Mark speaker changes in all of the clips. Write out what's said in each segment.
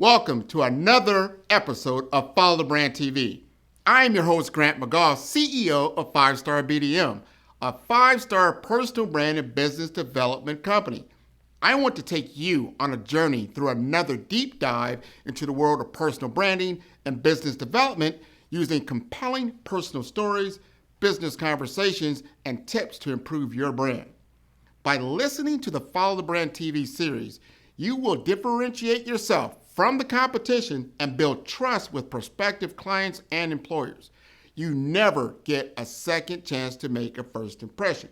Speaker 1: Welcome to another episode of Follow the Brand TV. I am your host, Grant McGaugh, CEO of Five Star BDM, a five-star personal brand and business development company. I want to take you on a journey through another deep dive into the world of personal branding and business development using compelling personal stories, business conversations, and tips to improve your brand. By listening to the Follow the Brand TV series, you will differentiate yourself from the competition and build trust with prospective clients and employers. You never get a second chance to make a first impression.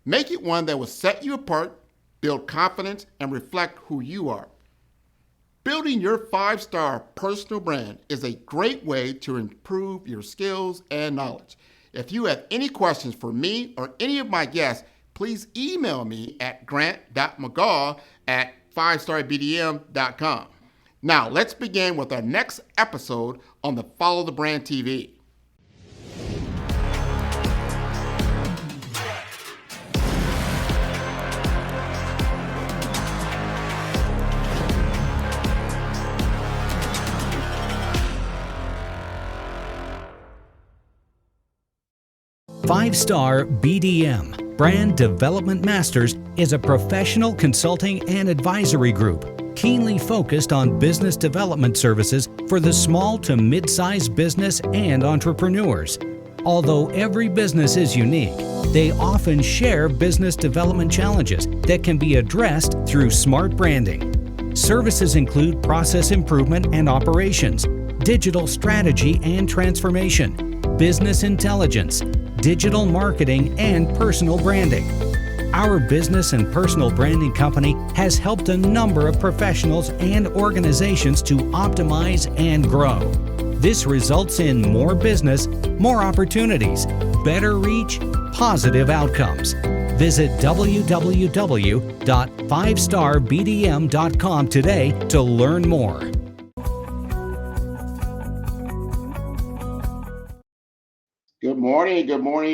Speaker 1: Make it one that will set you apart, build confidence, and reflect who you are. Building your five-star personal brand is a great way to improve your skills and knowledge. If you have any questions for me or any of my guests, please email me at grant.mcgaugh@fivestarbdm.com. Now, let's begin with our next episode on the Follow the Brand TV.
Speaker 2: Five Star BDM, Brand Development Masters, is a professional consulting and advisory group keenly focused on business development services for the small to mid-sized business and entrepreneurs. Although every business is unique, they often share business development challenges that can be addressed through smart branding. Services include process improvement and operations, digital strategy and transformation, business intelligence, digital marketing, and personal branding. Our business and personal branding company has helped a number of professionals and organizations to optimize and grow. This results in more business, more opportunities, better reach, positive outcomes. Visit www.fivestarbdm.com today to learn more.
Speaker 1: Good morning, everyone,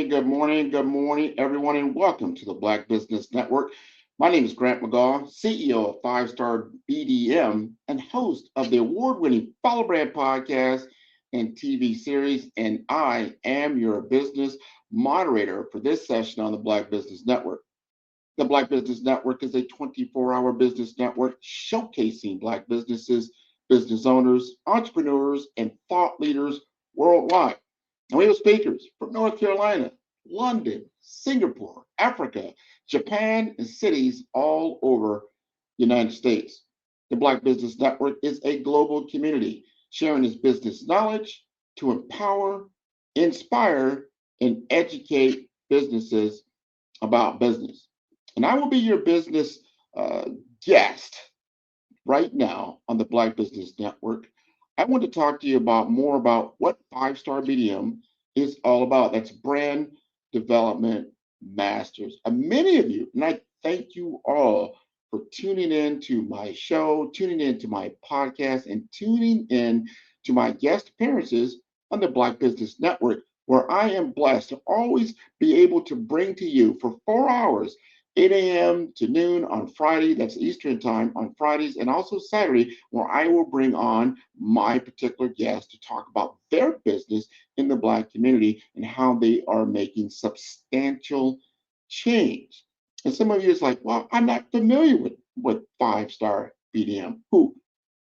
Speaker 1: and welcome to the Black Business Network. My name is Grant McGaugh, CEO of Five Star BDM and host of the award-winning Follow Brand podcast and TV series, and I am your business moderator for this session on the Black Business Network. The Black Business Network is a 24-hour business network showcasing Black businesses, business owners, entrepreneurs, and thought leaders worldwide. And we have speakers from North Carolina, London, Singapore, Africa, Japan, and cities all over the United States. The Black Business Network is a global community sharing its business knowledge to empower, inspire, and educate businesses about business. And I will be your business guest right now on the Black Business Network. I want to talk to you more about what Five Star BDM is all about. That's Brand Development Masters. And many of you, and I thank you all for tuning in to my show, tuning in to my podcast, and tuning in to my guest appearances on the Black Business Network, where I am blessed to always be able to bring to you for 4 hours, 8 a.m. to noon on Friday, that's Eastern time on Fridays, and also Saturday, where I will bring on my particular guest to talk about their business in the Black community and how they are making substantial change. And some of you is like, well, I'm not familiar with Five Star BDM. Who,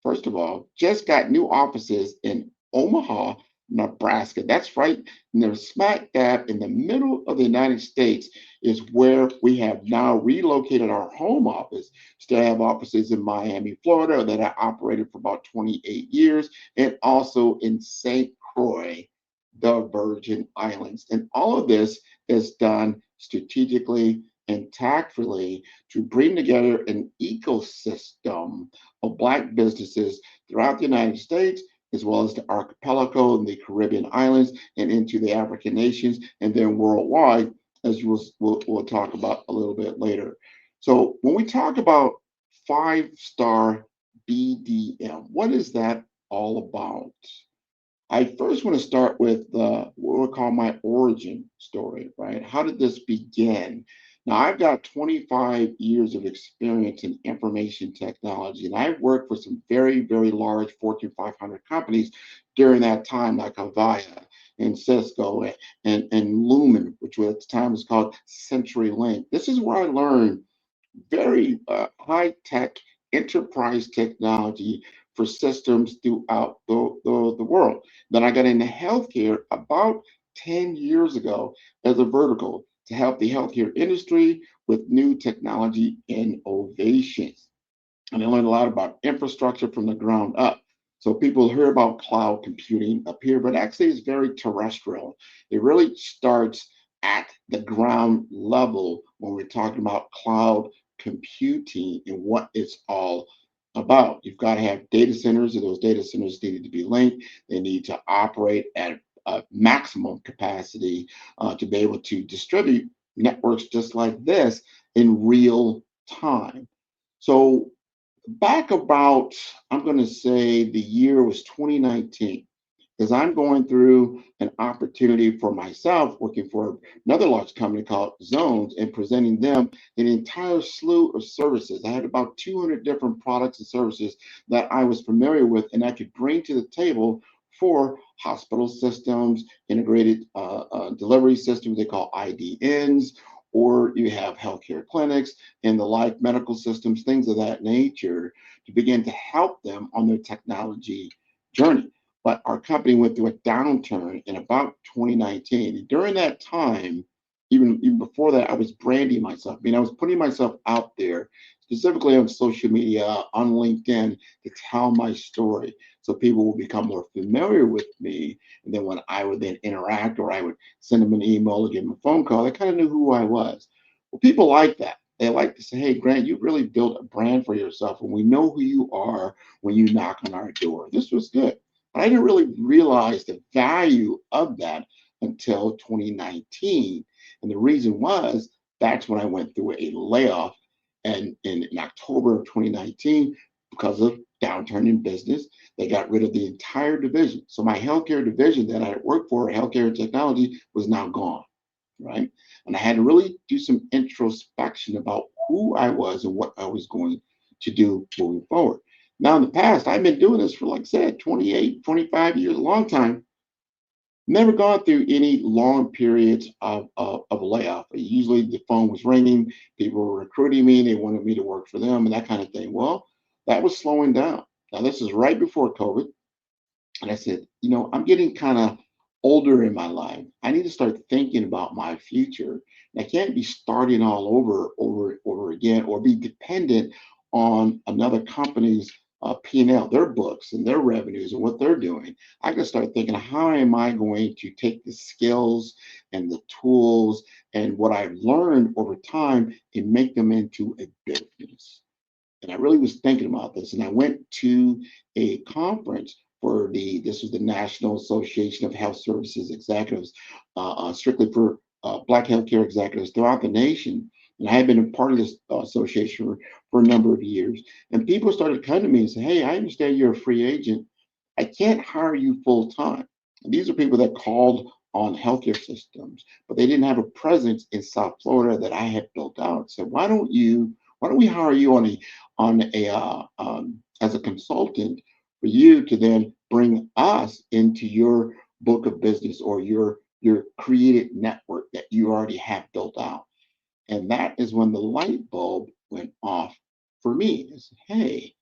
Speaker 1: first of all, just got new offices in Omaha, Nebraska. That's right, in the smack dab in the middle of the United States is where we have now relocated our home office. Still have offices in Miami, Florida that I operated for about 28 years, and also in St. Croix, the Virgin Islands. And all of this is done strategically and tactfully to bring together an ecosystem of Black businesses throughout the United States, as well as the archipelago and the Caribbean islands and into the African nations, and then worldwide, as we'll talk about a little bit later. So when we talk about Five Star BDM, what is that all about? I first want to start with what we call my origin story, right? How did this begin? Now, I've got 25 years of experience in information technology, and I've worked for some very, very large Fortune 500 companies during that time, like Avaya and Cisco and Lumen, which at the time was called CenturyLink. This is where I learned very high tech enterprise technology for systems throughout the world. Then I got into healthcare about 10 years ago as a vertical to help the healthcare industry with new technology innovations. And I learned a lot about infrastructure from the ground up. So people hear about cloud computing up here, but actually it's very terrestrial. It really starts at the ground level when we're talking about cloud computing and what it's all about. You've got to have data centers, and those data centers need to be linked. They need to operate at maximum capacity to be able to distribute networks just like this in real time. So back about, I'm going to say the year was 2019, as I'm going through an opportunity for myself, working for another large company called Zones and presenting them an entire slew of services. I had about 200 different products and services that I was familiar with and I could bring to the table for hospital systems, integrated delivery systems, they call IDNs, or you have healthcare clinics and the like, medical systems, things of that nature, to begin to help them on their technology journey. But our company went through a downturn in about 2019. And during that time, even before that, I was branding myself. I mean, I was putting myself out there, specifically on social media, on LinkedIn, to tell my story so people will become more familiar with me. And then when I would then interact or I would send them an email or give them a phone call, they kind of knew who I was. Well, people like that. They like to say, hey, Grant, you really built a brand for yourself, and we know who you are when you knock on our door. This was good. But I didn't really realize the value of that until 2019. And the reason was that's when I went through a layoff and in October of 2019 because of downturn in business. They got rid of the entire division. So my healthcare division that I had worked for, healthcare and technology, was now gone, right? And I had to really do some introspection about who I was and what I was going to do moving forward. Now, in the past, I've been doing this for, like I said, 28, 25 years, a long time. Never gone through any long periods of layoff. Usually the phone was ringing, people were recruiting me, they wanted me to work for them and that kind of thing. Well, that was slowing down. Now, this is right before COVID. And I said, I'm getting kind of older in my life. I need to start thinking about my future. And I can't be starting all over again, or be dependent on another company's P&L, their books and their revenues and what they're doing. I can start thinking, how am I going to take the skills and the tools and what I've learned over time and make them into a business? And I really was thinking about this. And I went to a conference for this was the National Association of Health Services Executives, strictly for Black healthcare executives throughout the nation. And I had been a part of this association for a number of years. And people started coming to me and say, hey, I understand you're a free agent. I can't hire you full time. And these are people that called on healthcare systems, but they didn't have a presence in South Florida that I had built out. So why don't we hire you as a consultant for you to then bring us into your book of business or your created network that you already have built out. And that is when the light bulb went off for me. It's, hey,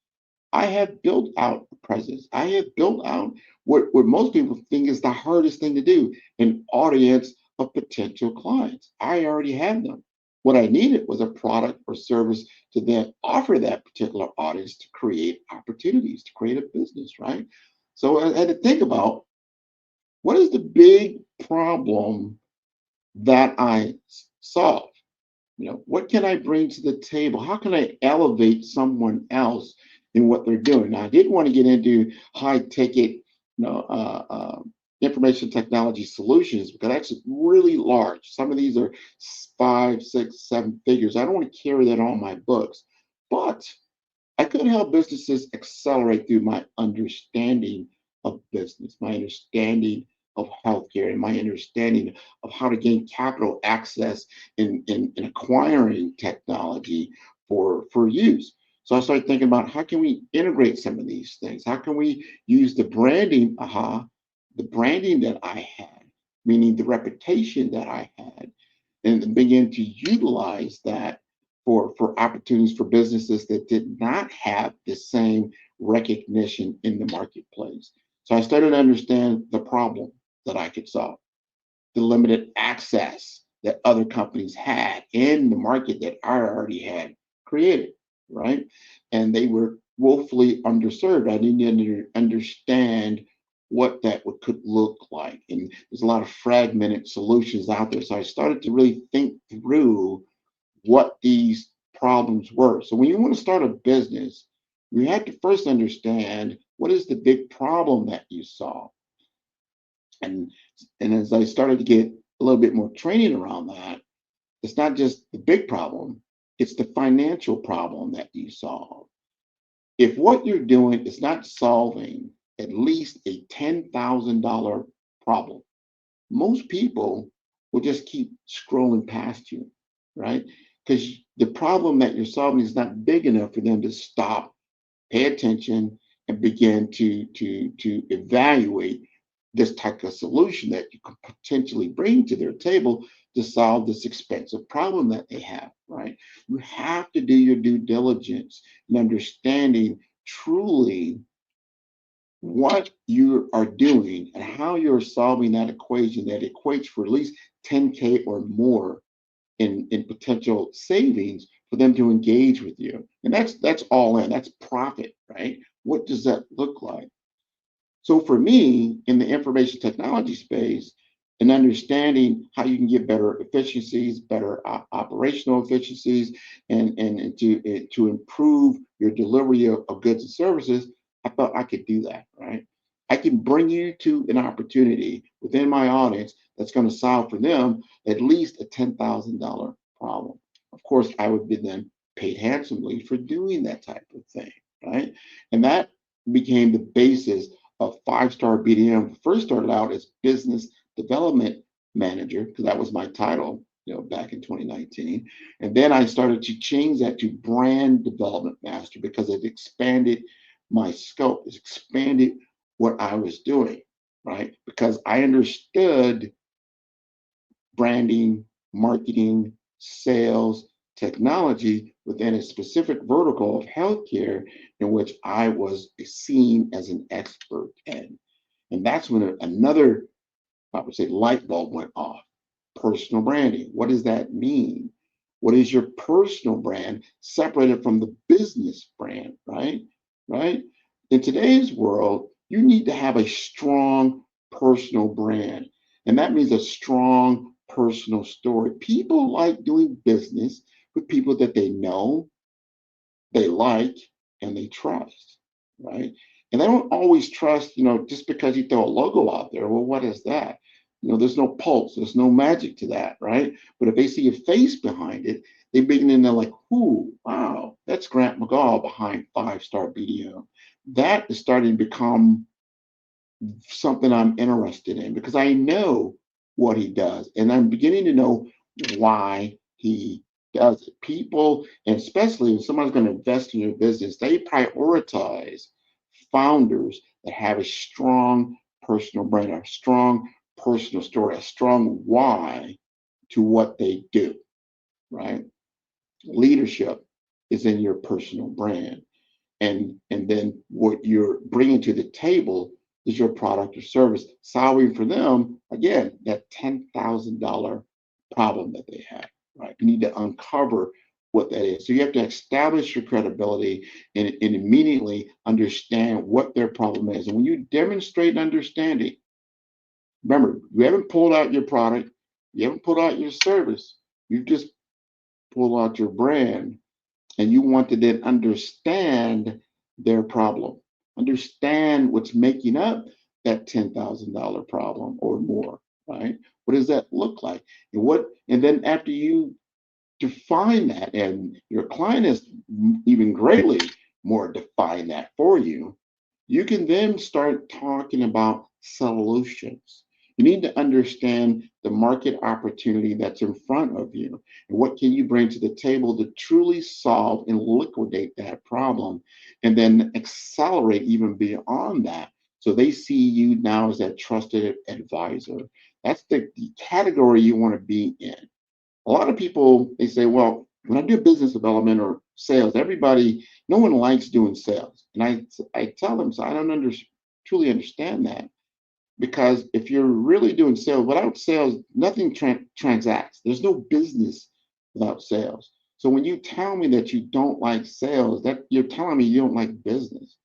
Speaker 1: I have built out a presence. I have built out what most people think is the hardest thing to do, an audience of potential clients. I already have them. What I needed was a product or service to then offer that particular audience to create opportunities, to create a business, right? So I had to think about, what is the big problem that I solve? What can I bring to the table? How can I elevate someone else in what they're doing? Now, I didn't want to get into high ticket, information technology solutions, because that's really large. Some of these are 5, 6, 7 figures. I don't want to carry that on my books, but I could help businesses accelerate through my understanding of business, my understanding of healthcare and my understanding of how to gain capital access in acquiring technology for use. So I started thinking about how can we integrate some of these things? How can we use the branding, the branding that I had, meaning the reputation that I had, and begin to utilize that for opportunities for businesses that did not have the same recognition in the marketplace. So I started to understand the problem that I could solve, the limited access that other companies had in the market that I already had created, right? And they were woefully underserved. I didn't understand what that could look like. And there's a lot of fragmented solutions out there. So I started to really think through what these problems were. So when you want to start a business, you have to first understand what is the big problem that you solve. And and as I started to get a little bit more training around that, it's not just the big problem, it's the financial problem that you solve. If what you're doing is not solving at least a $10,000 problem, most people will just keep scrolling past you, right? Because the problem that you're solving is not big enough for them to stop, pay attention, and begin to evaluate this type of solution that you could potentially bring to their table to solve this expensive problem that they have, right? You have to do your due diligence and understanding truly what you are doing and how you're solving that equation that equates for at least 10K or more in potential savings for them to engage with you. And that's all in, that's profit, right? What does that look like? So for me, in the information technology space, and understanding how you can get better efficiencies, better operational efficiencies, and to improve your delivery of goods and services, I thought I could do that, right? I can bring you to an opportunity within my audience that's going to solve for them at least a $10,000 problem. Of course, I would be then paid handsomely for doing that type of thing, right? And that became the basis of Five Star BDM. First started out as business development manager because that was my title, back in 2019. And then I started to change that to brand development master because it expanded my scope, it expanded what I was doing, right? Because I understood branding, marketing, sales, technology within a specific vertical of healthcare in which I was seen as an expert in. And that's when another, I would say, light bulb went off. Personal branding. What does that mean? What is your personal brand separated from the business brand, right? Right? In today's world, you need to have a strong personal brand. And that means a strong personal story. People like doing business with people that they know, they like, and they trust, right? And they don't always trust, just because you throw a logo out there. Well, what is that? There's no pulse, there's no magic to that, right? But if they see a face behind it, they begin to know, like, ooh, wow, that's Grant McGaugh behind Five Star BDM. That is starting to become something I'm interested in because I know what he does, and I'm beginning to know why he does it. People, and especially if someone's going to invest in your business, they prioritize founders that have a strong personal brand, a strong personal story, a strong why to what they do, right? Leadership is in your personal brand. And then what you're bringing to the table is your product or service, solving for them, again, that $10,000 problem that they have, right? You need to uncover what that is. So you have to establish your credibility and immediately understand what their problem is. And when you demonstrate understanding, remember, you haven't pulled out your product, you haven't pulled out your service, you've just pulled out your brand, and you want to then understand their problem, understand what's making up that $10,000 problem or more, right? What does that look like? And then after you define that, and your client is even greatly more define that for you, you can then start talking about solutions. You need to understand the market opportunity that's in front of you and what can you bring to the table to truly solve and liquidate that problem and then accelerate even beyond that. So they see you now as that trusted advisor. That's the category you want to be in. A lot of people, they say, well, when I do business development or sales, no one likes doing sales. And I tell them, so I don't truly understand that, because if you're really doing sales, without sales, nothing transacts. There's no business without sales. So when you tell me that you don't like sales, that you're telling me you don't like business,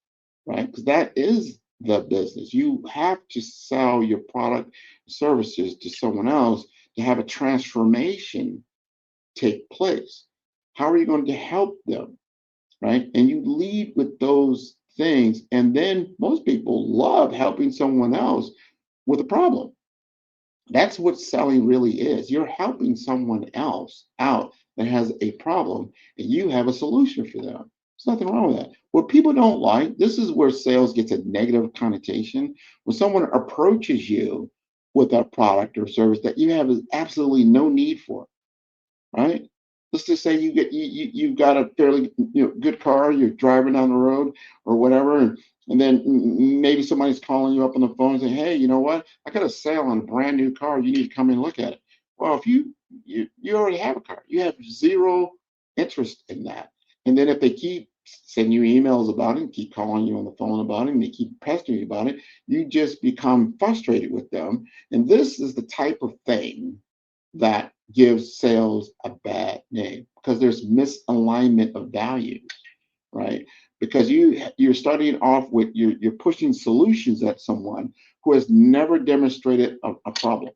Speaker 1: right? Because that is the business. You have to sell your product, services to someone else to have a transformation take place. How are you going to help them, right? And you lead with those things. And then most people love helping someone else with a problem. That's what selling really is. You're helping someone else out that has a problem, and you have a solution for them. There's nothing wrong with that. What people don't like, this is where sales gets a negative connotation. When someone approaches you with a product or service that you have absolutely no need for, right? Let's just say you've got a fairly good car, you're driving down the road or whatever, and then maybe somebody's calling you up on the phone and saying, "Hey, you know what? I got a sale on a brand new car. You need to come and look at it." Well, if you already have a car, you have zero interest in that. And then if they keep sending you emails about it, keep calling you on the phone about it, and they keep pestering you about it, you just become frustrated with them. And this is the type of thing that gives sales a bad name because there's misalignment of values, right? Because you're starting off with you're pushing solutions at someone who has never demonstrated a problem.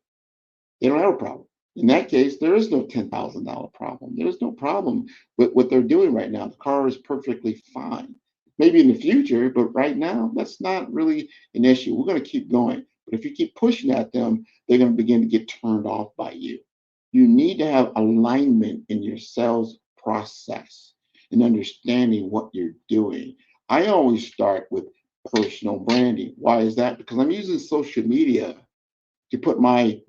Speaker 1: They don't have a problem. In that case, there is no $10,000 problem. There's no problem with what they're doing right now. The car is perfectly fine. Maybe in the future, but right now, that's not really an issue. We're going to keep going. But if you keep pushing at them, they're going to begin to get turned off by you. You need to have alignment in your sales process and understanding what you're doing. I always start with personal branding. Why is that? Because I'm using social media to put my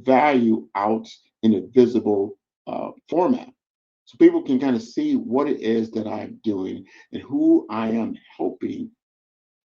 Speaker 1: value out in a visible format, so people can kind of see what it is that I'm doing and who I am helping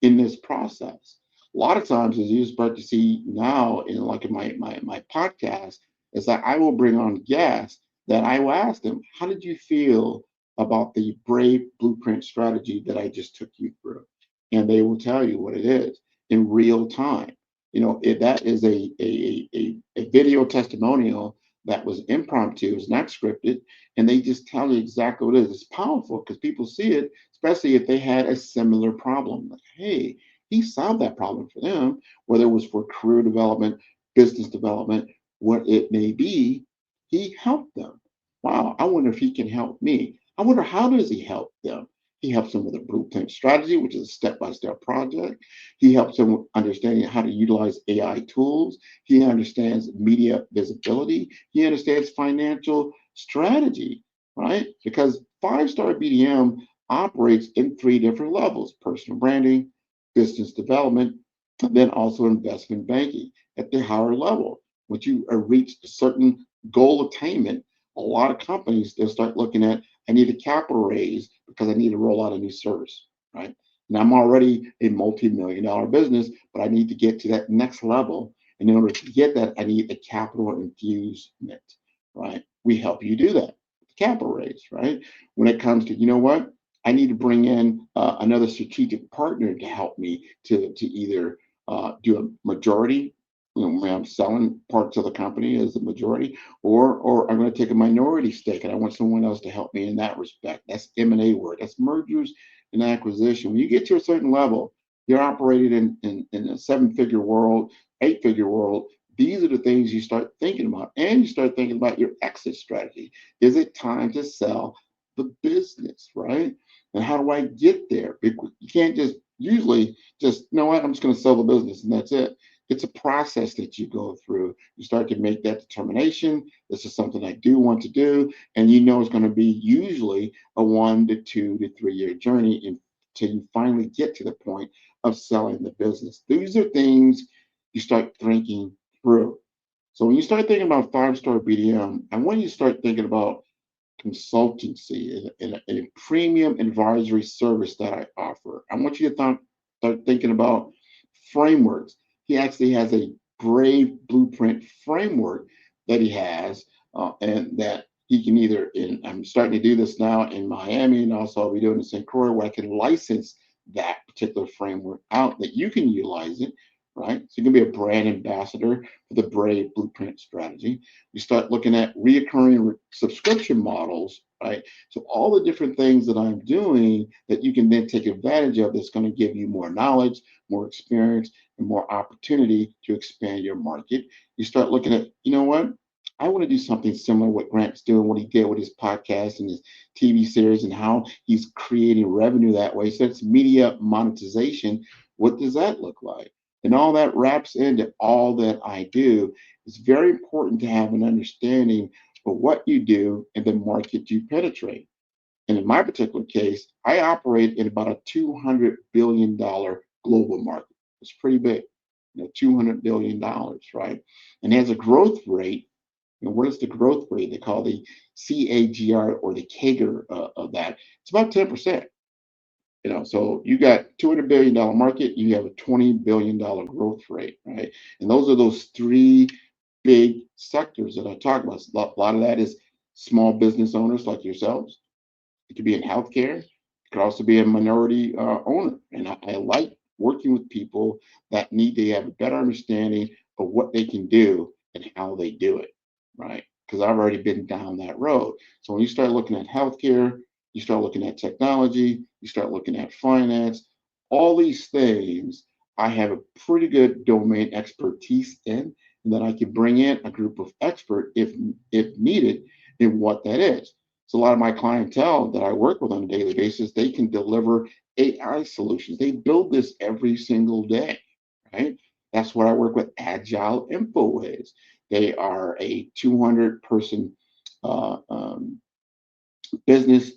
Speaker 1: in this process. A lot of times, as you start to see now in like in my podcast, is that I will bring on guests that I will ask them, how did you feel about the Brave Blueprint strategy that I just took you through? And they will tell you what it is in real time. That is a video testimonial that was impromptu, it's not scripted, and they just tell you exactly what it is. It's powerful because people see it, especially if they had a similar problem. Like, hey, he solved that problem for them, whether it was for career development, business development, what it may be, he helped them. Wow, I wonder if he can help me. I wonder how does he help them? He helps them with a blueprint strategy, which is a step-by-step project. He helps them with understanding how to utilize AI tools. He understands media visibility. He understands financial strategy, right? Because Five Star BDM operates in three different levels: personal branding, business development, and then also investment banking at the higher level. Once you reach a certain goal attainment, a lot of companies, they'll start looking at, I need a capital raise because I need to roll out a new service, right? And I'm already a multi-million-dollar business, but I need to get to that next level. And in order to get that, I need a capital infusement, right? We help you do that, capital raise, right? When it comes to, you know what? I need to bring in another strategic partner to help me to either do a majority, when I'm selling parts of the company as the majority, or I'm going to take a minority stake, and I want someone else to help me in that respect. That's M&A work. That's mergers and acquisition. When you get to a certain level, you're operating in a seven-figure world, eight-figure world. These are the things you start thinking about, and you start thinking about your exit strategy. Is it time to sell the business, right? And how do I get there? You can't just usually just, you know what, I'm just going to sell the business and that's it. It's a process that you go through. You start to make that determination. This is something I do want to do. And you know it's going to be usually a 1 to 2 to 3 year journey until you finally get to the point of selling the business. These are things you start thinking True. So when you start thinking about five-star BDM, and when you start thinking about consultancy and a premium advisory service that I offer, I want you to start thinking about frameworks. He actually has a Brave Blueprint framework that he has, and that he can either, and I'm starting to do this now in Miami, and also I'll be doing this in Korea, where I can license that particular framework out that you can utilize it, right? So you can be a brand ambassador for the Brave Blueprint strategy. We start looking at reoccurring subscription models, right? So all the different things that I'm doing that you can then take advantage of, that's going to give you more knowledge, more experience, and more opportunity to expand your market. You start looking at, you know what? I want to do something similar to what Grant's doing, what he did with his podcast and his TV series, and how he's creating revenue that way. So it's media monetization. What does that look like? And all that wraps into all that I do. It's very important to have an understanding of what you do and the market you penetrate. And in my particular case, I operate in about a $200 billion global market. It's pretty big, $200 billion, right? And has a growth rate. What is the growth rate? They call the CAGR, or the CAGR, of that. It's about 10%. So you got $200 billion market, you have a $20 billion growth rate, right? And those three big sectors that I talk about. A lot of that is small business owners like yourselves. It could be in healthcare. It could also be a minority owner. And I like working with people that need to have a better understanding of what they can do and how they do it, right? Because I've already been down that road. So when you start looking at healthcare, you start looking at technology, you start looking at finance, all these things, I have a pretty good domain expertise in, and that I can bring in a group of experts if needed in what that is. So a lot of my clientele that I work with on a daily basis, they can deliver AI solutions. They build this every single day, right? That's what I work with, Agile InfoWays. They are a 200-person business,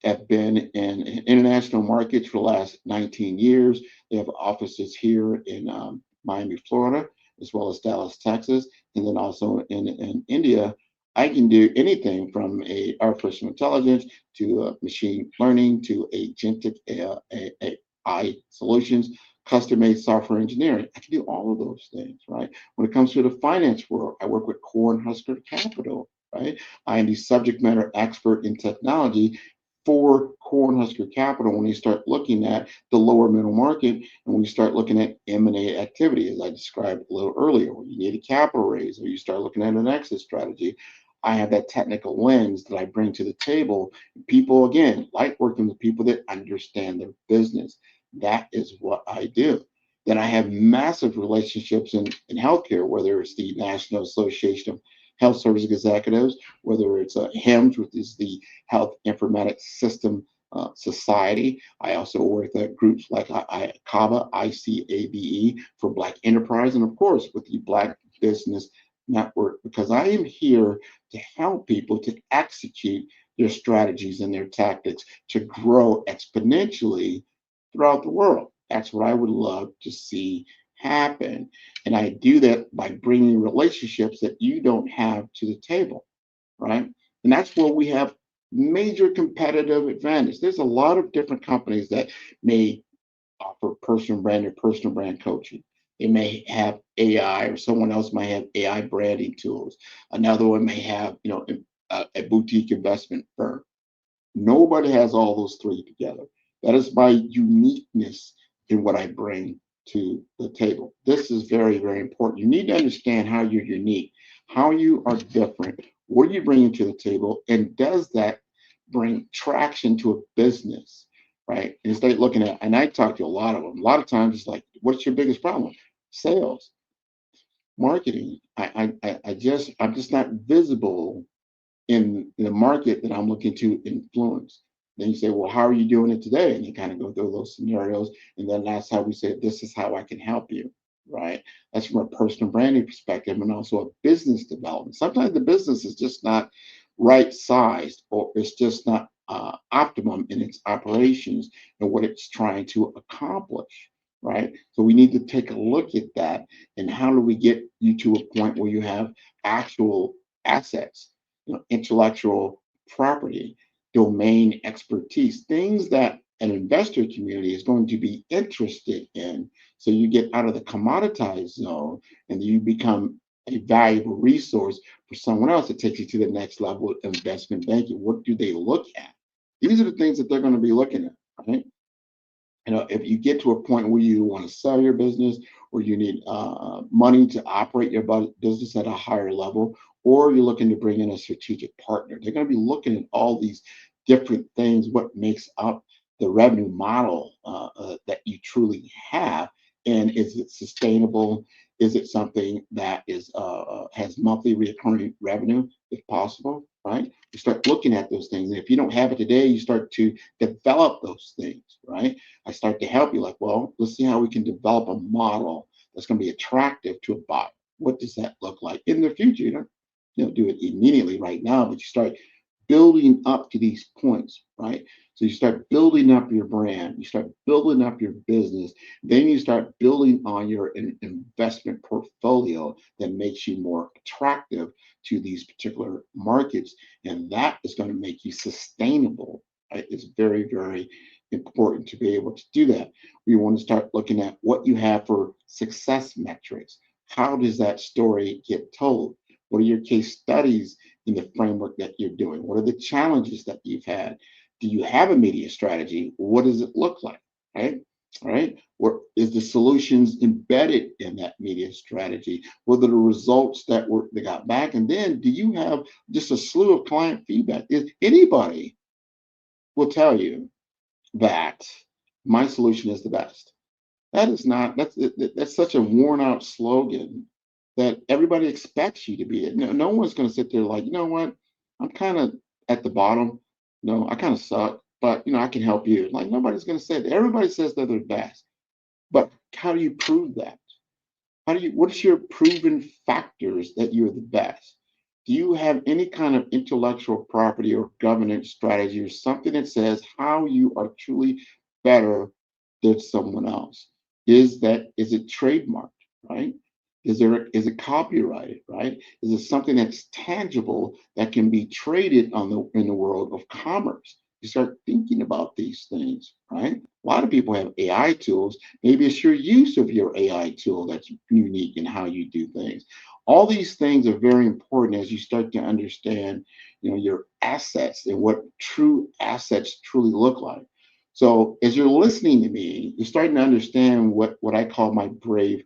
Speaker 1: have been in international markets for the last 19 years. They have offices here in Miami, Florida, as well as Dallas, Texas, and then also in India. I can do anything from a artificial intelligence to machine learning to agentic AI solutions, custom-made software engineering. I can do all of those things, right? When it comes to the finance world, I work with Cornerstone Capital, right? I am the subject matter expert in technology for Cornhusker Capital when you start looking at the lower middle market, and when you start looking at M&A activity, as I described a little earlier, when you need a capital raise or you start looking at an exit strategy. I have that technical lens that I bring to the table. People, again, like working with people that understand their business. That is what I do. Then I have massive relationships in healthcare, whether it's the National Association of Health Service Executives, whether it's HIMSS, which is the Health Informatics System Society. I also work at groups like CABE, ICABE, for Black Enterprise, and of course with the Black Business Network, because I am here to help people to execute their strategies and their tactics to grow exponentially throughout the world. That's what I would love to see happen. And I do that by bringing relationships that you don't have to the table, right? And that's where we have major competitive advantage. There's a lot of different companies that may offer personal brand coaching. They may have AI, or someone else might have AI branding tools. Another one may have, a boutique investment firm. Nobody has all those three together. That is my uniqueness in what I bring to the table. This is very, very important. You need to understand how you're unique, how you are different, what are you bringing to the table, and does that bring traction to a business, right? And start looking at, and I talk to a lot of them. A lot of times it's like, what's your biggest problem? Sales, marketing. I'm just not visible in the market that I'm looking to influence. Then you say, well, how are you doing it today? And you kind of go through those scenarios. And then that's how we say, this is how I can help you, right? That's from a personal branding perspective, and also a business development. Sometimes the business is just not right sized, or it's just not optimum in its operations and what it's trying to accomplish. right? So we need to take a look at that, and how do we get you to a point where you have actual assets, intellectual property, domain expertise, things that an investor community is going to be interested in. So you get out of the commoditized zone and you become a valuable resource for someone else that takes you to the next level of investment banking. What do they look at? These are the things that they're going to be looking at, right? If you get to a point where you want to sell your business, or you need money to operate your business at a higher level, or you're looking to bring in a strategic partner, they're going to be looking at all these different things. What makes up the revenue model that you truly have, and is it sustainable? Is it something that is has monthly recurring revenue, if possible? Right? You start looking at those things, and if you don't have it today, you start to develop those things. Right? I start to help you, like, well, let's see how we can develop a model that's going to be attractive to a buyer. What does that look like in the future? You don't do it immediately right now, but you start building up to these points, right? So you start building up your brand, you start building up your business, then you start building on your investment portfolio that makes you more attractive to these particular markets, and that is going to make you sustainable. Right? It's very, very important to be able to do that. We want to start looking at what you have for success metrics. How does that story get told? What are your case studies in the framework that you're doing? What are the challenges that you've had? Do you have a media strategy? What does it look like? Right? All right. Or is the solutions embedded in that media strategy? What are the results that got back? And then do you have just a slew of client feedback? Is anybody will tell you that my solution is the best. That is not, that's such a worn out slogan that everybody expects you to be it. No one's going to sit there like, you know what, I'm kind of at the bottom. No, I kind of suck, but I can help you. Like, nobody's going to say that. Everybody says they're the best, but how do you prove that? What's your proven factors that you're the best? Do you have any kind of intellectual property or governance strategy, or something that says how you are truly better than someone else? Is it trademarked, right? Is it copyrighted, right? Is it something that's tangible that can be traded in the world of commerce? You start thinking about these things, right? A lot of people have AI tools. Maybe it's your use of your AI tool that's unique in how you do things. All these things are very important as you start to understand, your assets and what true assets truly look like. So as you're listening to me, you're starting to understand what I call my brave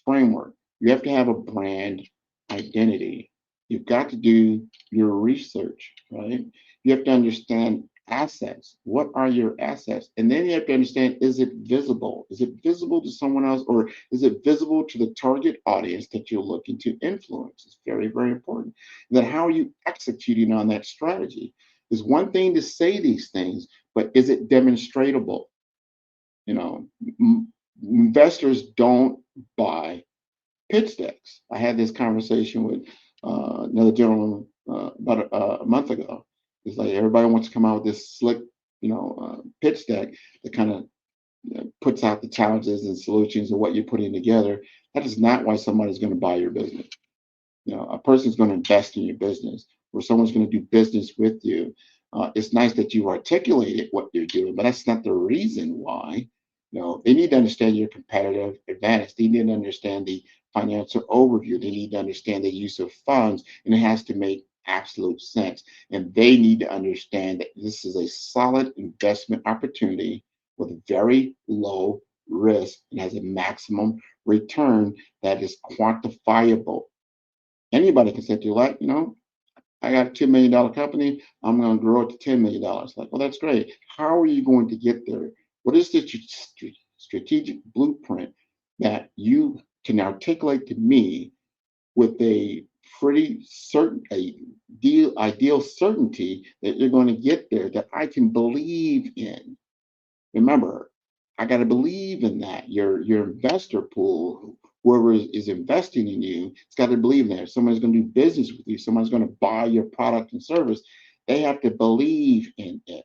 Speaker 1: framework. You have to have a brand identity. You've got to do your research, right? You have to understand assets. What are your assets? And then you have to understand, is it visible? Is it visible to someone else, or is it visible to the target audience that you're looking to influence? It's very, very important. And then how are you executing on that strategy? It's one thing to say these things, but is it demonstratable? You know, investors don't buy pitch decks. I had this conversation with another gentleman about a month ago. It's like everybody wants to come out with this slick, pitch deck that kind of puts out the challenges and solutions and what you're putting together. That is not why somebody's going to buy your business. A person's going to invest in your business, or someone's going to do business with you. It's nice that you articulated what you're doing, but that's not the reason why. They need to understand your competitive advantage. They need to understand the financial overview. They need to understand the use of funds, and it has to make absolute sense. And they need to understand that this is a solid investment opportunity with very low risk and has a maximum return that is quantifiable. Anybody can say to you, like, I got a $2 million company. I'm going to grow it to $10 million. Like, well, that's great. How are you going to get there? What is the strategic blueprint that you can articulate to me with a pretty certain, ideal certainty that you're going to get there, that I can believe in? Remember, I got to believe in that. Your investor pool, whoever is investing in you, it's got to believe in that. If someone's going to do business with you, someone's going to buy your product and service, they have to believe in it.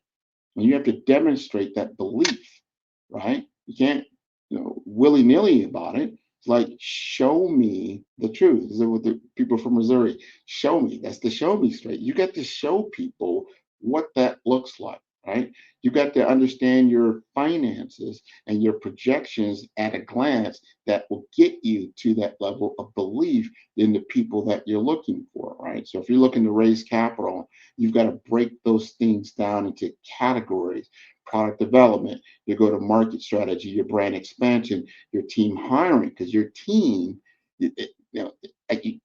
Speaker 1: And you have to demonstrate that belief, right? You can't willy-nilly about it. It's like, show me the truth. Is it with the people from Missouri? Show me. That's the show me straight. You got to show people what that looks like, right? You got to understand your finances and your projections at a glance that will get you to that level of belief in the people that you're looking for, right? So if you're looking to raise capital, you've got to break those things down into categories: product development, your go to market strategy, your brand expansion, your team hiring, because your team, no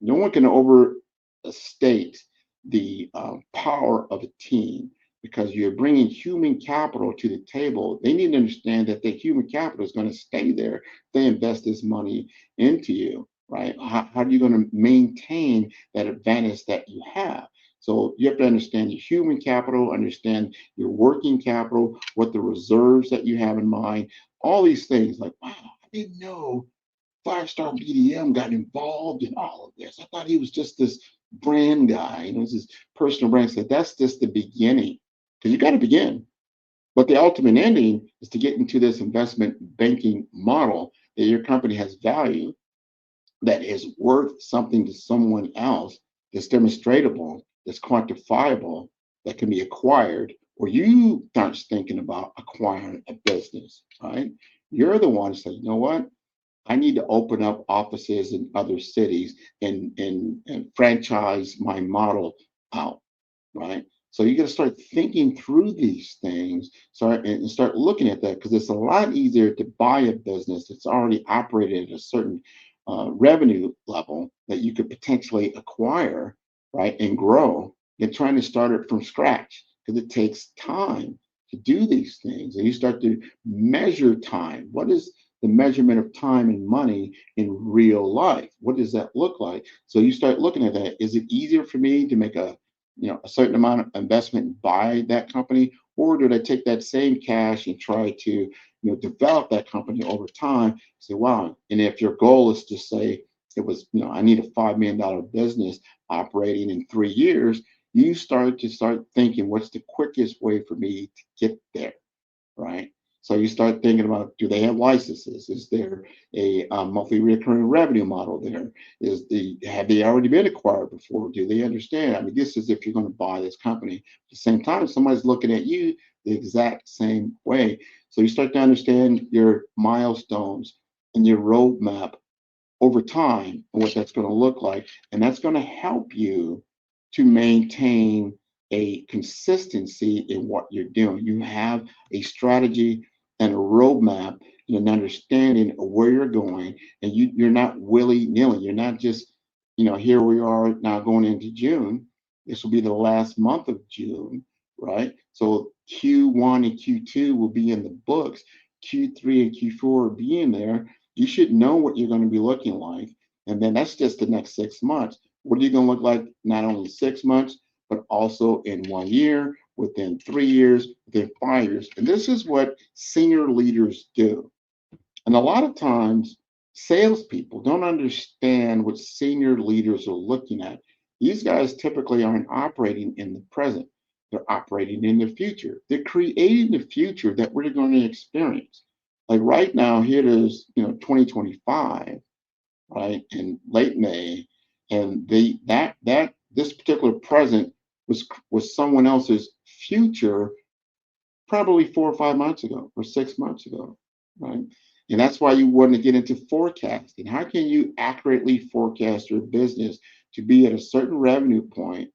Speaker 1: one can overstate the power of a team, because you're bringing human capital to the table. They need to understand that the human capital is going to stay there. They invest this money into you, right? How are you going to maintain that advantage that you have? So you have to understand your human capital, understand your working capital, what the reserves that you have in mind, all these things. Like, wow, I didn't know Five Star BDM got involved in all of this. I thought he was just this brand guy, it's his personal brand. So that's just the beginning, because you got to begin. But the ultimate ending is to get into this investment banking model that your company has value, that is worth something to someone else, that's demonstratable, that's quantifiable, that can be acquired, or you start thinking about acquiring a business, right? You're the one to say, you know what? I need to open up offices in other cities and franchise my model out, right? So you got to start thinking through these things, start looking at that, because it's a lot easier to buy a business that's already operated at a certain revenue level that you could potentially acquire, right, and grow, than trying to start it from scratch, because it takes time to do these things. And you start to measure time. What is the measurement of time and money in real life? What does that look like? So you start looking at that. Is it easier for me to make a certain amount of investment and buy that company, or did I take that same cash and try to develop that company over time? Say, wow. And if your goal is to say it was, I need a $5 million business operating in 3 years, you start thinking, what's the quickest way for me to get there, right? So you start thinking about, do they have licenses? Is there a monthly recurring revenue model there? Have they already been acquired before? Do they understand? I mean, this is if you're going to buy this company. At the same time, somebody's looking at you the exact same way. So you start to understand your milestones and your roadmap over time and what that's going to look like. And that's going to help you to maintain a consistency in what you're doing. You have a strategy and a roadmap and an understanding of where you're going, and you're not willy-nilly. You're not just, here we are now going into June. This will be the last month of June, right? So Q1 and Q2 will be in the books. Q3 and Q4 will be in there. You should know what you're going to be looking like. And then that's just the next 6 months. What are you going to look like not only 6 months, but also in 1 year, within 3 years, within 5 years? And this is what senior leaders do. And a lot of times, salespeople don't understand what senior leaders are looking at. These guys typically aren't operating in the present. They're operating in the future. They're creating the future that we're going to experience. Like right now, here it is, 2025, right, in late May, and this particular present was someone else's future, probably 4 or 5 months ago or 6 months ago, right? And that's why you want to get into forecasting. How can you accurately forecast your business to be at a certain revenue point,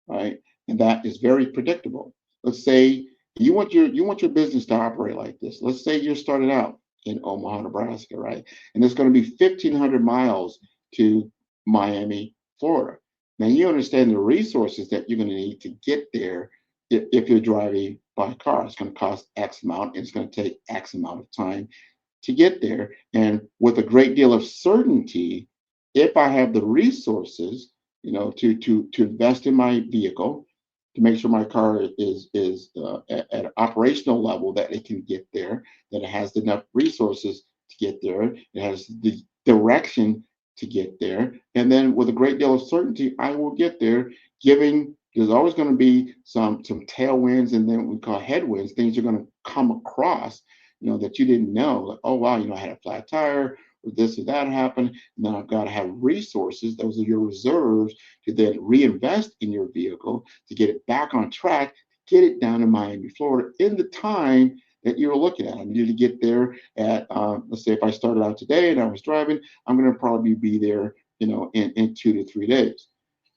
Speaker 1: right? And that is very predictable. Let's say you want your business to operate like this. Let's say you're starting out in Omaha, Nebraska, right? And it's going to be 1,500 miles to Miami, Florida. Now you understand the resources that you're going to need to get there. If you're driving by car, it's going to cost X amount, and it's going to take X amount of time to get there. And with a great deal of certainty, if I have the resources, to invest in my vehicle, to make sure my car is at an operational level that it can get there, that it has enough resources to get there, it has the direction to get there, and then with a great deal of certainty, I will get there. Giving There's always going to be some tailwinds, and then what we call headwinds. Things are going to come across, that you didn't know. Like, oh wow, I had a flat tire, or this or that happened. And then I've got to have resources. Those are your reserves to then reinvest in your vehicle to get it back on track, get it down to Miami, Florida in the time that you're looking at. I needed to get there at, let's say if I started out today and I was driving, I'm going to probably be there, in 2 to 3 days.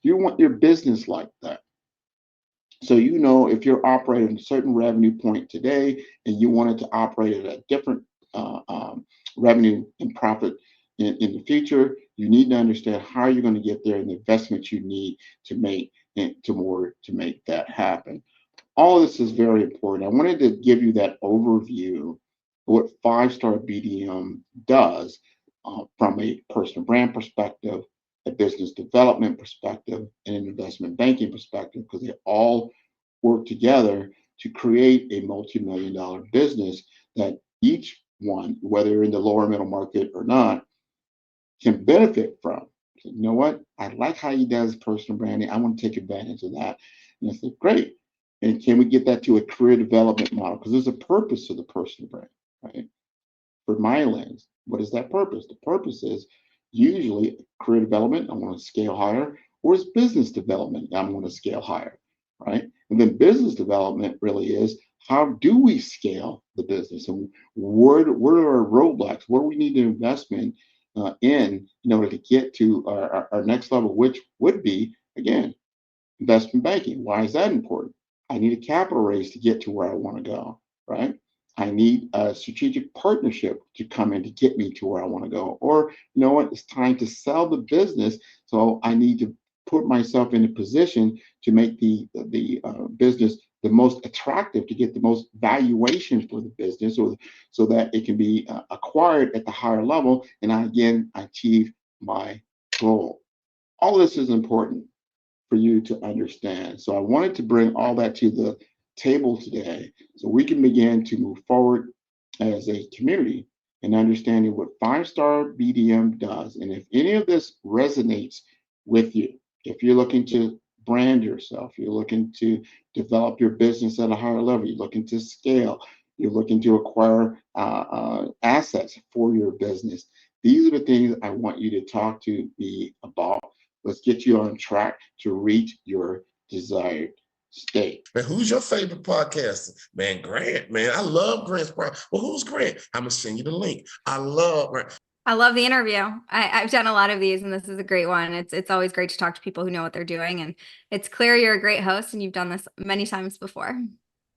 Speaker 1: You want your business like that. So, if you're operating a certain revenue point today and you wanted to operate at a different revenue and profit in the future, you need to understand how you're going to get there and the investments you need to make to make that happen. All this is very important. I wanted to give you that overview of what Five Star BDM does from a personal brand perspective, a business development perspective, and an investment banking perspective, because they all work together to create a multi-million-dollar business that each one, whether in the lower middle market or not, can benefit from. So, you know what? I like how he does personal branding. I want to take advantage of that. And I said, great. And can we get that to a career development model? Because there's a purpose to the personal brand, right? For my lens, what is that purpose? The purpose is usually career development. I want to scale higher, or it's business development. I want to scale higher, right? And then business development really is how do we scale the business, and where are our roadblocks? What do we need to invest in order to get to our next level, which would be again investment banking. Why is that important? I need a capital raise to get to where I want to go, right? I need a strategic partnership to come in to get me to where I want to go. Or, you know what, it's time to sell the business. So I need to put myself in a position to make the business the most attractive, to get the most valuation for the business, or so that it can be acquired at the higher level. And I achieve my goal. All this is important for you to understand. So I wanted to bring all that to the table today so we can begin to move forward as a community and understanding what Five Star BDM does. And if any of this resonates with you, if you're looking to brand yourself, you're looking to develop your business at a higher level, you're looking to scale, you're looking to acquire assets for your business, these are the things I want you to talk to me about. Let's get you on track to reach your desired state.
Speaker 3: Man, who's your favorite podcaster? Man, Grant, man. I love Grant's podcast. Well, who's Grant? I'm going to send you the link. I love Grant.
Speaker 4: I love the interview. I've done a lot of these, and this is a great one. It's always great to talk to people who know what they're doing, and it's clear you're a great host, and you've done this many times before.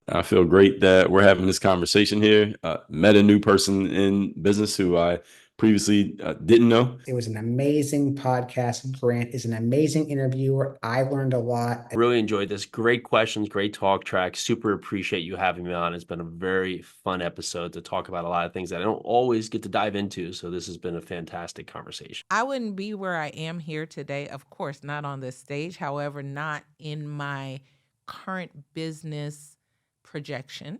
Speaker 5: I feel great that we're having this conversation here. Met a new person in business who I previously didn't know.
Speaker 6: It was an amazing podcast. Grant is an amazing interviewer. I learned a lot.
Speaker 7: Really enjoyed this. Great questions, great talk track. Super appreciate you having me on. It's been a very fun episode to talk about a lot of things that I don't always get to dive into. So this has been a fantastic conversation.
Speaker 8: I wouldn't be where I am here today, of course, not on this stage. However, not in my current business projection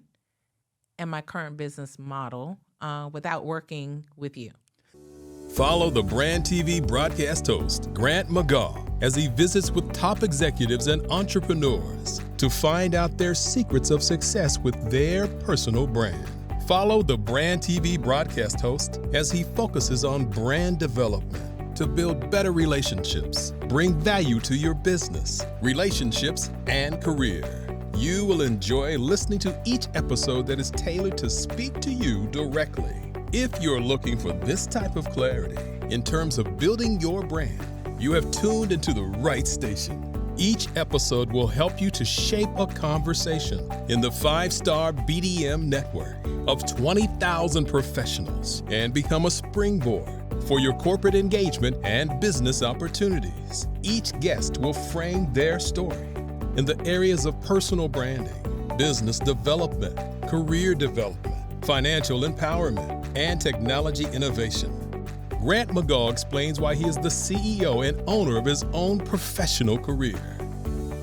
Speaker 8: and my current business model without working with you.
Speaker 9: Follow the Brand TV broadcast host, Grant McGaugh, as he visits with top executives and entrepreneurs to find out their secrets of success with their personal brand. Follow the Brand TV broadcast host as he focuses on brand development to build better relationships, bring value to your business, relationships, and career. You will enjoy listening to each episode that is tailored to speak to you directly. If you're looking for this type of clarity in terms of building your brand, you have tuned into the right station. Each episode will help you to shape a conversation in the 5-Star BDM network of 20,000 professionals and become a springboard for your corporate engagement and business opportunities. Each guest will frame their story in the areas of personal branding, business development, career development, financial empowerment, and technology innovation. Grant McGaugh explains why he is the CEO and owner of his own professional career.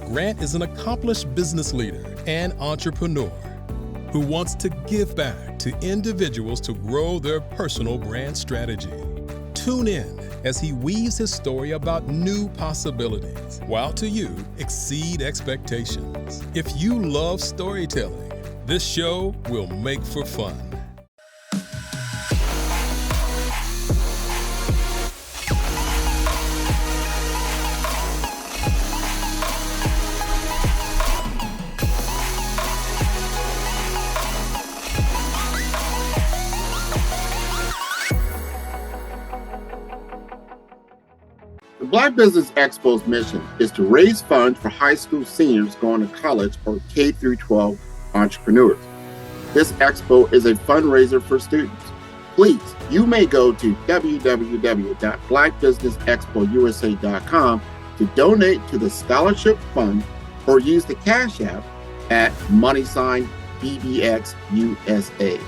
Speaker 9: Grant is an accomplished business leader and entrepreneur who wants to give back to individuals to grow their personal brand strategy. Tune in as he weaves his story about new possibilities, while to you exceed expectations. If you love storytelling, this show will make for fun.
Speaker 1: Black Business Expo's mission is to raise funds for high school seniors going to college or K through 12 entrepreneurs. This expo is a fundraiser for students. Please, you may go to www.blackbusinessexpousa.com to donate to the scholarship fund or use the Cash App at $BDXUSA.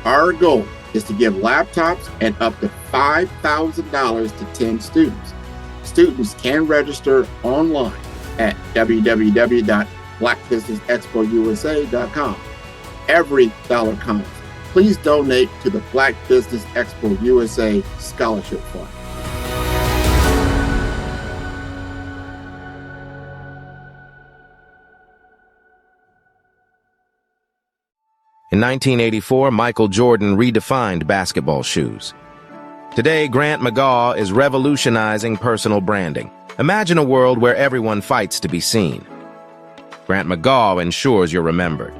Speaker 1: Our goal is to give laptops and up to $5,000 to 10 students. Students can register online at www.blackbusinessexpousa.com. Every dollar counts. Please donate to the Black Business Expo USA Scholarship Fund.
Speaker 10: In 1984, Michael Jordan redefined basketball shoes. Today, Grant McGaugh is revolutionizing personal branding. Imagine a world where everyone fights to be seen. Grant McGaugh ensures you're remembered.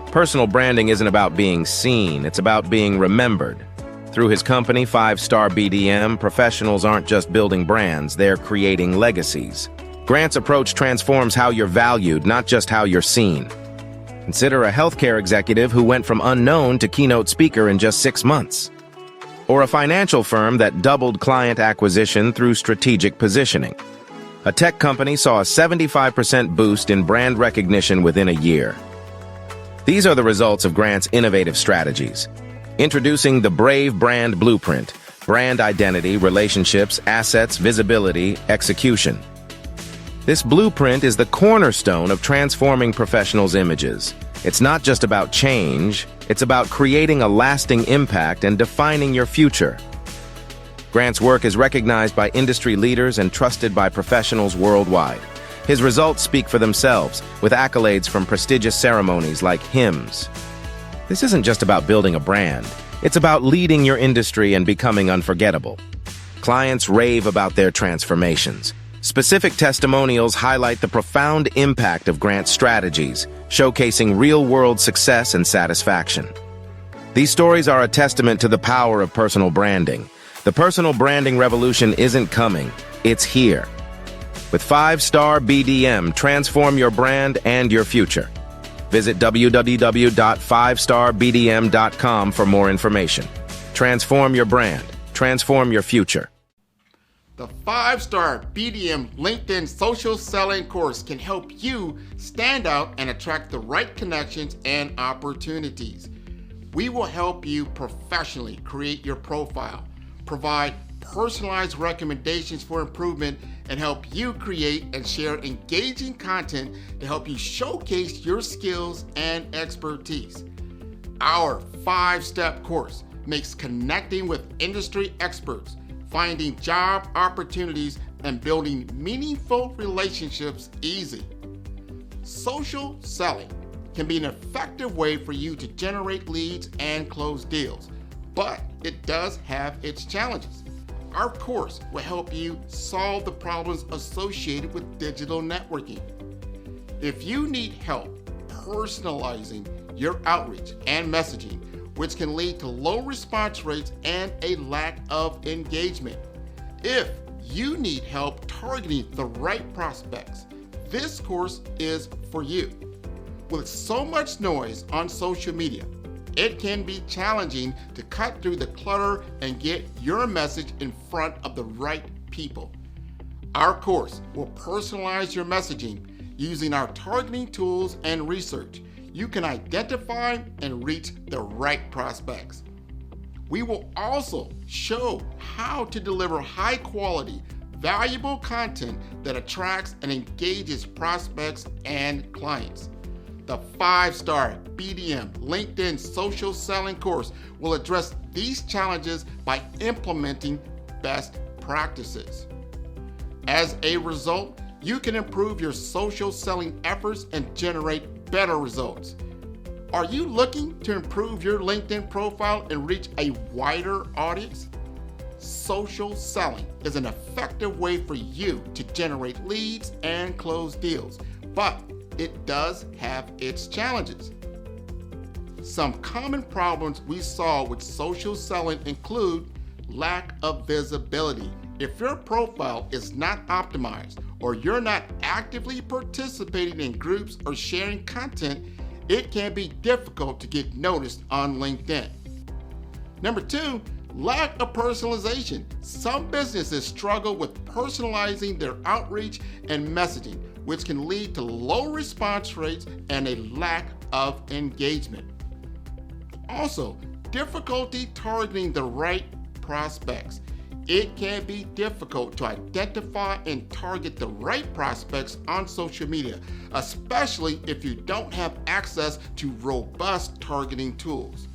Speaker 10: Personal branding isn't about being seen, it's about being remembered. Through his company, 5 Star BDM, professionals aren't just building brands, they're creating legacies. Grant's approach transforms how you're valued, not just how you're seen. Consider a healthcare executive who went from unknown to keynote speaker in just 6 months. Or a financial firm that doubled client acquisition through strategic positioning. A tech company saw a 75% boost in brand recognition within a year. These are the results of Grant's innovative strategies. Introducing the Brave Brand Blueprint: brand identity, relationships, assets, visibility, execution. This blueprint is the cornerstone of transforming professionals' images. It's not just about change, it's about creating a lasting impact and defining your future. Grant's work is recognized by industry leaders and trusted by professionals worldwide. His results speak for themselves, with accolades from prestigious ceremonies like HIMSS. This isn't just about building a brand, it's about leading your industry and becoming unforgettable. Clients rave about their transformations. Specific testimonials highlight the profound impact of Grant's strategies, showcasing real-world success and satisfaction. These stories are a testament to the power of personal branding. The personal branding revolution isn't coming, it's here. With 5 Star BDM, transform your brand and your future. Visit www.5starbdm.com for more information. Transform your brand, transform your future.
Speaker 1: The 5 Star BDM LinkedIn Social Selling course can help you stand out and attract the right connections and opportunities. We will help you professionally create your profile, provide personalized recommendations for improvement, and help you create and share engaging content to help you showcase your skills and expertise. Our 5-step course makes connecting with industry experts, finding job opportunities, and building meaningful relationships easy. Social selling can be an effective way for you to generate leads and close deals, but it does have its challenges. Our course will help you solve the problems associated with digital networking. If you need help personalizing your outreach and messaging, which can lead to low response rates and a lack of engagement. If you need help targeting the right prospects, this course is for you. With so much noise on social media, it can be challenging to cut through the clutter and get your message in front of the right people. Our course will personalize your messaging using our targeting tools and research. You can identify and reach the right prospects. We will also show how to deliver high quality, valuable content that attracts and engages prospects and clients. The 5 Star BDM LinkedIn Social Selling course will address these challenges by implementing best practices. As a result, you can improve your social selling efforts and generate better results. Are you looking to improve your LinkedIn profile and reach a wider audience? Social selling is an effective way for you to generate leads and close deals, but it does have its challenges. Some common problems we saw with social selling include lack of visibility, If your profile is not optimized or you're not actively participating in groups or sharing content, it can be difficult to get noticed on LinkedIn. Number 2, lack of personalization. Some businesses struggle with personalizing their outreach and messaging, which can lead to low response rates and a lack of engagement. Also, difficulty targeting the right prospects. It can be difficult to identify and target the right prospects on social media, especially if you don't have access to robust targeting tools.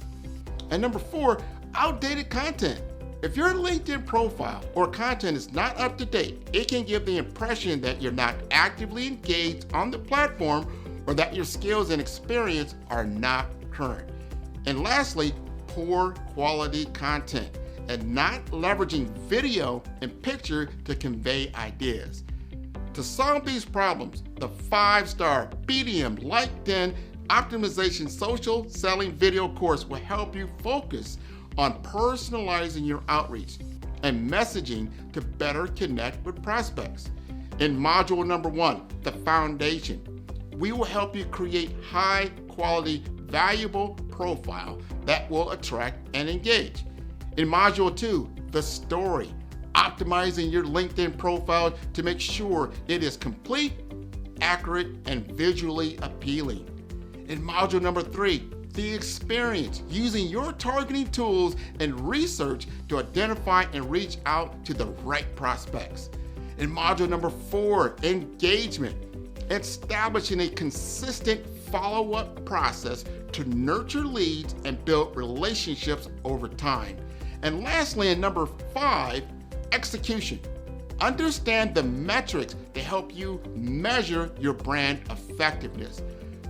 Speaker 1: And number 4, outdated content. If your LinkedIn profile or content is not up to date, it can give the impression that you're not actively engaged on the platform or that your skills and experience are not current. And lastly, poor quality content and not leveraging video and picture to convey ideas. To solve these problems, the 5-star BDM LinkedIn Optimization Social Selling Video course will help you focus on personalizing your outreach and messaging to better connect with prospects. In module number 1, the foundation, we will help you create high quality, valuable profile that will attract and engage. In module 2, the story, optimizing your LinkedIn profile to make sure it is complete, accurate, and visually appealing. In module number 3, the experience, using your targeting tools and research to identify and reach out to the right prospects. In module number 4, engagement, establishing a consistent follow-up process to nurture leads and build relationships over time. And lastly, in number 5, execution. Understand the metrics to help you measure your brand effectiveness.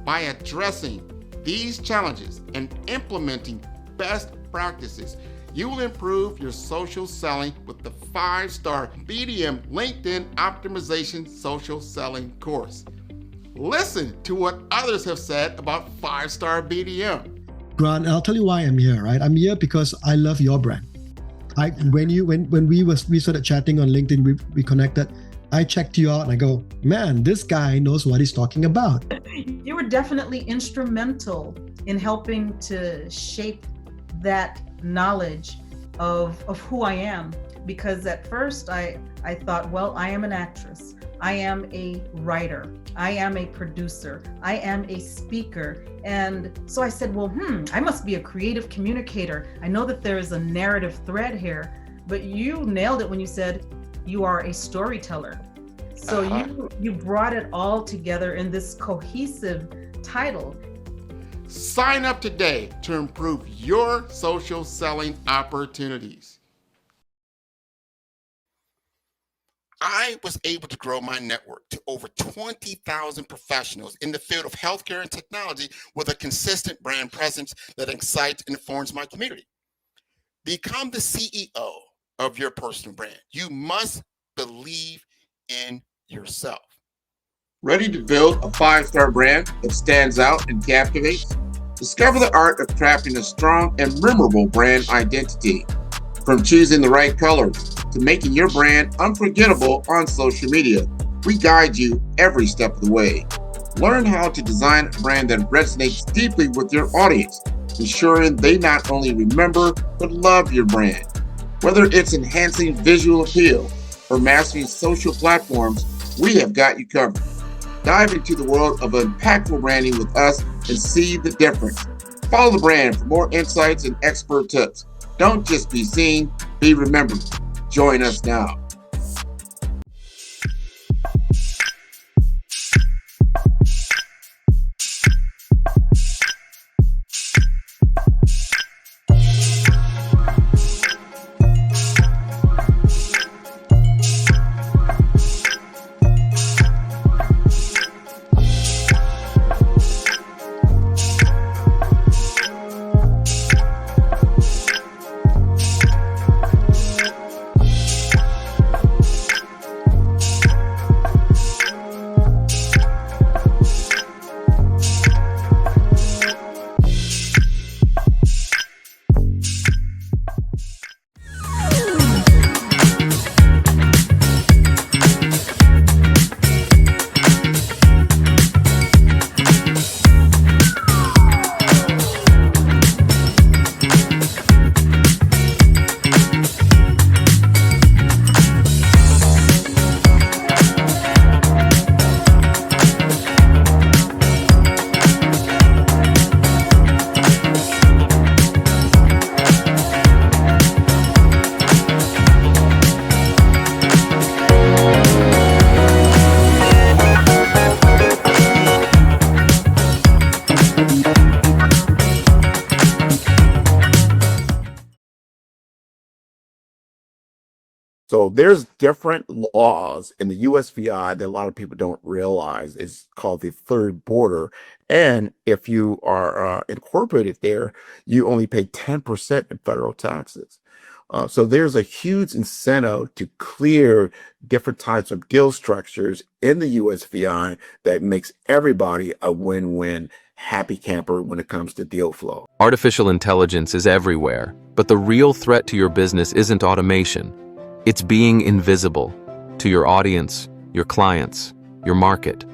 Speaker 1: By addressing these challenges and implementing best practices, you will improve your social selling with the 5-star BDM LinkedIn Optimization Social Selling course. Listen to what others have said about 5-star BDM.
Speaker 11: Grant, I'll tell you why I'm here, right? I'm here because I love your brand. When we started chatting on LinkedIn, we connected. I checked you out and I go, man, this guy knows what he's talking about.
Speaker 12: You were definitely instrumental in helping to shape that knowledge of who I am. Because at first I thought, well, I am an actress. I am a writer. I am a producer. I am a speaker. And so I said, well, I must be a creative communicator. I know that there is a narrative thread here, but you nailed it when you said you are a storyteller. So you brought it all together in this cohesive title.
Speaker 1: Sign up today to improve your social selling opportunities. I was able to grow my network to over 20,000 professionals in the field of healthcare and technology with a consistent brand presence that excites and informs my community. Become the CEO of your personal brand. You must believe in yourself. Ready to build a 5-star brand that stands out and captivates? Discover the art of crafting a strong and memorable brand identity. From choosing the right colors to making your brand unforgettable on social media, we guide you every step of the way. Learn how to design a brand that resonates deeply with your audience, ensuring they not only remember but love your brand. Whether it's enhancing visual appeal or mastering social platforms, we have got you covered. Dive into the world of impactful branding with us and see the difference. Follow the brand for more insights and expert tips. Don't just be seen, be remembered. Join us now. So there's different laws in the USVI that a lot of people don't realize. It's called the third border. And if you are incorporated there, you only pay 10% in federal taxes. So there's a huge incentive to clear different types of deal structures in the USVI that makes everybody a win-win happy camper when it comes to deal flow.
Speaker 10: Artificial intelligence is everywhere, but the real threat to your business isn't automation. It's being invisible to your audience, your clients, your market.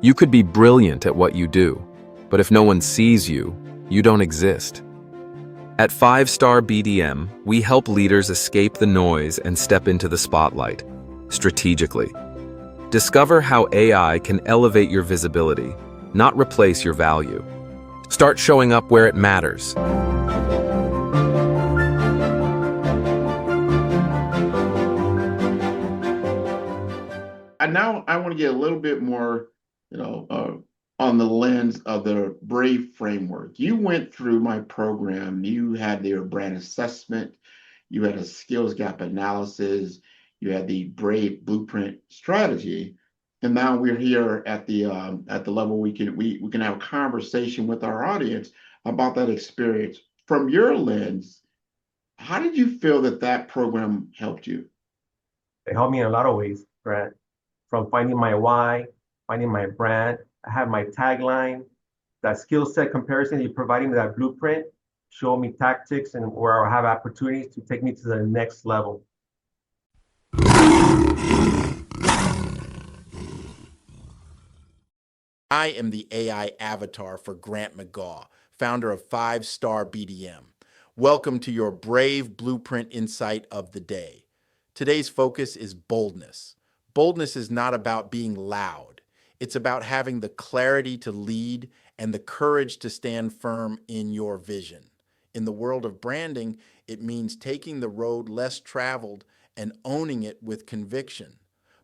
Speaker 10: You could be brilliant at what you do, but if no one sees you, you don't exist. At 5 Star BDM, we help leaders escape the noise and step into the spotlight, strategically. Discover how AI can elevate your visibility, not replace your value. Start showing up where it matters.
Speaker 1: And now I want to get a little bit more, on the lens of the Brave framework. You went through my program. You had your brand assessment. You had a skills gap analysis. You had the Brave blueprint strategy. And now we're here at the level we can have a conversation with our audience about that experience. From your lens, how did you feel that program helped you?
Speaker 13: It helped me in a lot of ways, Brad. From finding my why, finding my brand. I have my tagline, that skill set comparison you're providing me, that blueprint, show me tactics and where I have opportunities to take me to the next level.
Speaker 1: I am the AI avatar for Grant McGaugh, founder of 5 Star BDM. Welcome to your Brave Blueprint Insight of the Day. Today's focus is boldness. Boldness is not about being loud. It's about having the clarity to lead and the courage to stand firm in your vision. In the world of branding, it means taking the road less traveled and owning it with conviction.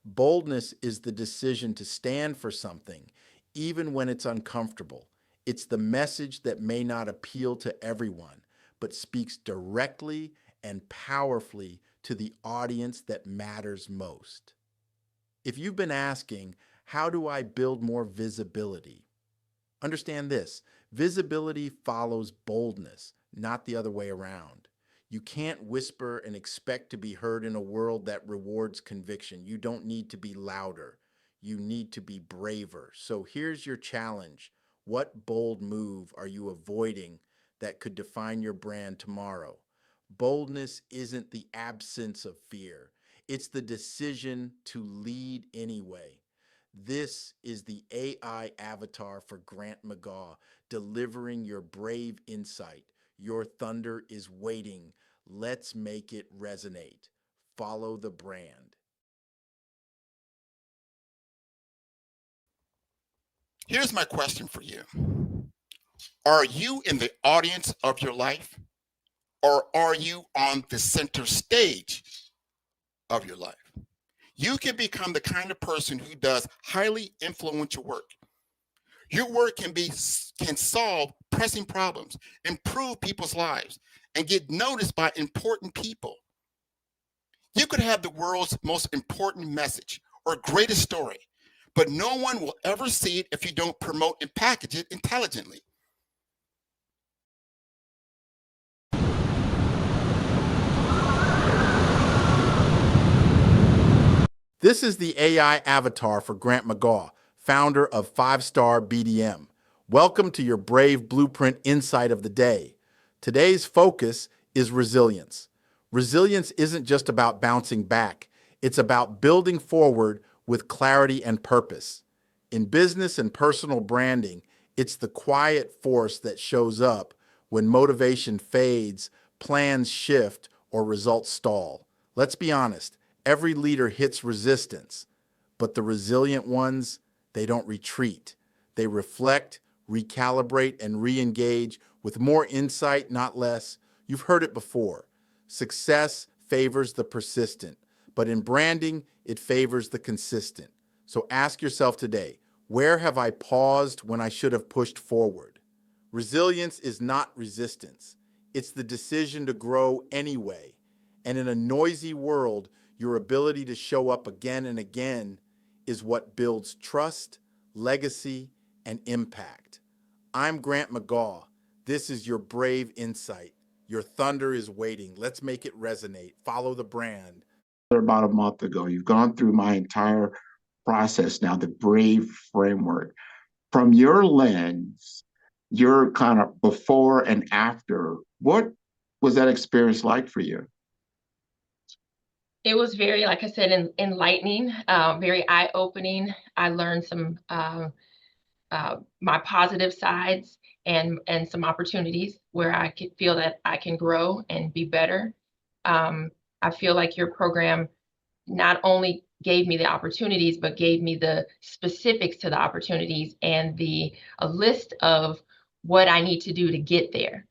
Speaker 1: Boldness is the decision to stand for something, even when it's uncomfortable. It's the message that may not appeal to everyone, but speaks directly and powerfully to the audience that matters most. If you've been asking, how do I build more visibility? Understand this, visibility follows boldness, not the other way around. You can't whisper and expect to be heard in a world that rewards conviction. You don't need to be louder. You need to be braver. So here's your challenge. What bold move are you avoiding that could define your brand tomorrow? Boldness isn't the absence of fear. It's the decision to lead anyway. This is the AI avatar for Grant McGaugh, delivering your brave insight. Your thunder is waiting. Let's make it resonate. Follow the brand. Here's my question for you. Are you in the audience of your life, or are you on the center stage of your life? You can become the kind of person who does highly influential work. Your work can solve pressing problems, improve people's lives, and get noticed by important people. You could have the world's most important message or greatest story, but no one will ever see it if you don't promote and package it intelligently. This is the AI avatar for Grant McGaugh, founder of 5 Star BDM. Welcome to your Brave Blueprint Insight of the Day. Today's focus is resilience. Resilience isn't just about bouncing back. It's about building forward with clarity and purpose. In business and personal branding, it's the quiet force that shows up when motivation fades, plans shift, or results stall. Let's be honest. Every leader hits resistance, but the resilient ones, they don't retreat. They reflect, recalibrate, and re-engage with more insight, not less. You've heard it before. Success favors the persistent, but in branding, it favors the consistent. So ask yourself today, where have I paused when I should have pushed forward? Resilience is not resistance. It's the decision to grow anyway. And in a noisy world, Your ability to show up again and again is what builds trust, legacy, and impact. I'm Grant McGaugh. This is your brave insight. Your thunder is waiting. Let's make it resonate. Follow the brand. About a month ago, you've gone through my entire process now, the brave framework. From your lens, your kind of before and after, what was that experience like for you?
Speaker 14: It was very, like I said, enlightening, very eye-opening. I learned some my positive sides and some opportunities where I could feel that I can grow and be better. I feel like your program not only gave me the opportunities, but gave me the specifics to the opportunities and a list of what I need to do to get there.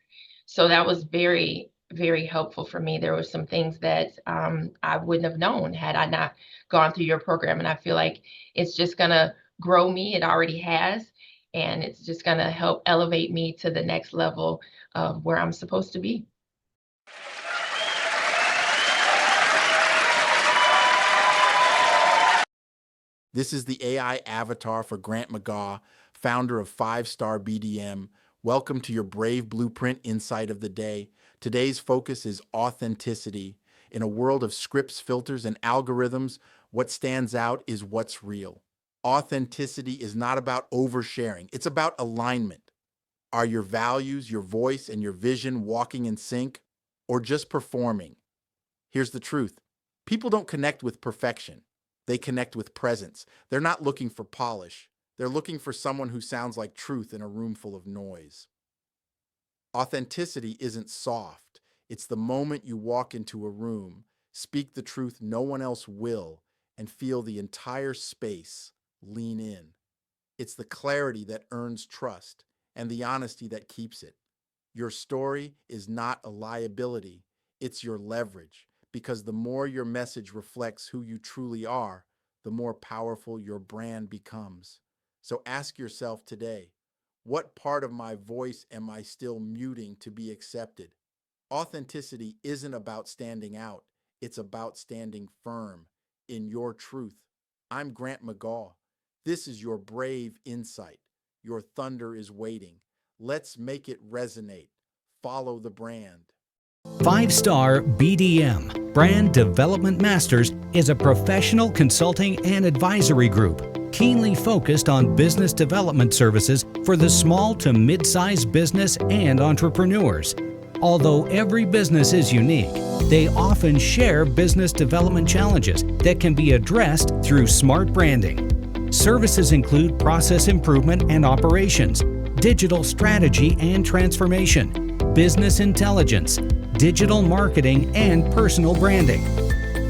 Speaker 14: So that was very, very helpful for me. There were some things that I wouldn't have known had I not gone through your program. And I feel like it's just going to grow me. It already has. And it's just going to help elevate me to the next level of where I'm supposed to be.
Speaker 1: This is the AI avatar for Grant McGaugh, founder of 5 Star BDM. Welcome to your Brave Blueprint Insight of the Day. Today's focus is authenticity. In a world of scripts, filters, and algorithms, what stands out is what's real. Authenticity is not about oversharing. It's about alignment. Are your values, your voice, and your vision walking in sync, or just performing? Here's the truth. People don't connect with perfection. They connect with presence. They're not looking for polish. They're looking for someone who sounds like truth in a room full of noise. Authenticity isn't soft. It's the moment you walk into a room, speak the truth no one else will, and feel the entire space lean in. It's the clarity that earns trust and the honesty that keeps it. Your story is not a liability. It's your leverage. Because the more your message reflects who you truly are, the more powerful your brand becomes. So ask yourself today, what part of my voice am I still muting to be accepted? Authenticity isn't about standing out. It's about standing firm in your truth. I'm Grant McGaugh. This is your brave insight. Your thunder is waiting. Let's make it resonate. Follow the brand.
Speaker 2: 5 Star BDM, Brand Development Masters, is a professional consulting and advisory group keenly focused on business development services for the small to mid-sized business and entrepreneurs. Although every business is unique, they often share business development challenges that can be addressed through smart branding. Services include process improvement and operations, digital strategy and transformation, business intelligence, digital marketing, and personal branding.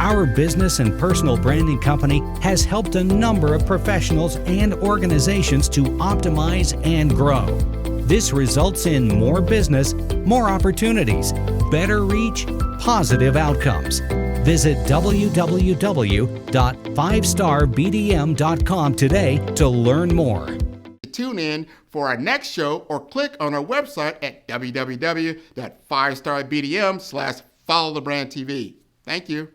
Speaker 2: Our business and personal branding company has helped a number of professionals and organizations to optimize and grow. This results in more business, more opportunities, better reach, positive outcomes. Visit www.5starbdm.com today to learn more.
Speaker 1: Tune in for our next show or click on our website at www.5starbdm/followthebrandtv. Thank you.